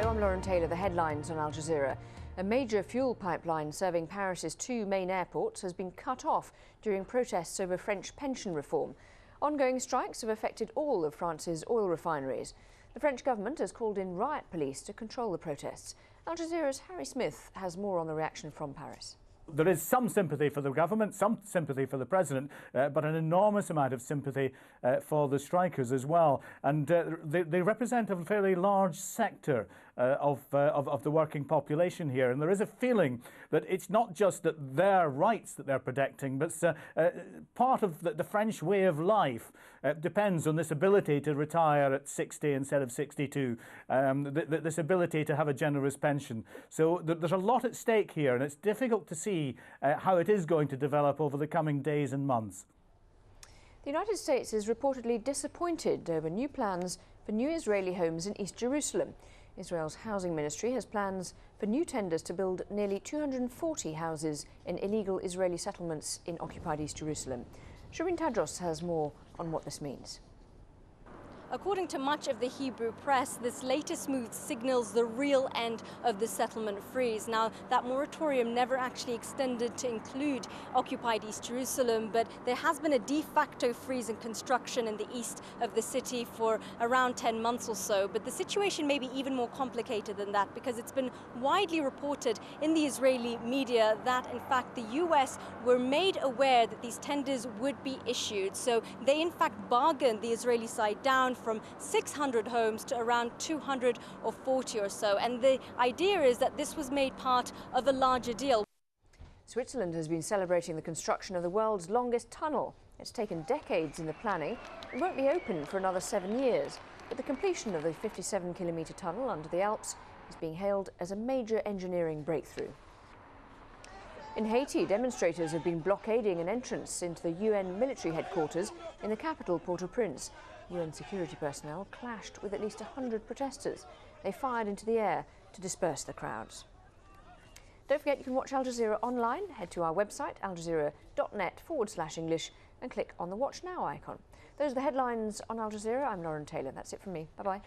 show. I'm Lauren Taylor. The headlines on Al Jazeera. A major fuel pipeline serving Paris's two main airports has been cut off during protests over French pension reform. Ongoing strikes have affected all of France's oil refineries. The French government has called in riot police to control the protests. Al Jazeera's Harry Smith has more on the reaction from Paris. There is some sympathy for the government, some sympathy for the president, but an enormous amount of sympathy for the strikers as well. And they represent a fairly large sector of the working population here. And there is a feeling that it's not just that their rights that they're protecting, but part of the French way of life depends on this ability to retire at 60 instead of 62, this ability to have a generous pension. So there's a lot at stake here, and it's difficult to see how it is going to develop over the coming days and months. The United States is reportedly disappointed over new plans for new Israeli homes in East Jerusalem. Israel's housing ministry has plans for new tenders to build nearly 240 houses in illegal Israeli settlements in occupied East Jerusalem. Shireen Tadros has more on what this means. According to much of the Hebrew press, this latest move signals the real end of the settlement freeze. Now, that moratorium never actually extended to include occupied East Jerusalem, but there has been a de facto freeze in construction in the east of the city for around 10 months or so. But the situation may be even more complicated than that, because it's been widely reported in the Israeli media that, in fact, the US were made aware that these tenders would be issued. So they, in fact, bargained the Israeli side down from 600 homes to around 240 or so. And the idea is that this was made part of a larger deal. Switzerland has been celebrating the construction of the world's longest tunnel. It's taken decades in the planning. It won't be open for another 7 years. But the completion of the 57-kilometre tunnel under the Alps is being hailed as a major engineering breakthrough. In Haiti, demonstrators have been blockading an entrance into the UN military headquarters in the capital, Port-au-Prince. UN security personnel clashed with at least 100 protesters. They fired into the air to disperse the crowds. Don't forget you can watch Al Jazeera online. Head to our website, aljazeera.net/English, and click on the Watch Now icon. Those are the headlines on Al Jazeera. I'm Lauren Taylor. That's it from me. Bye-bye.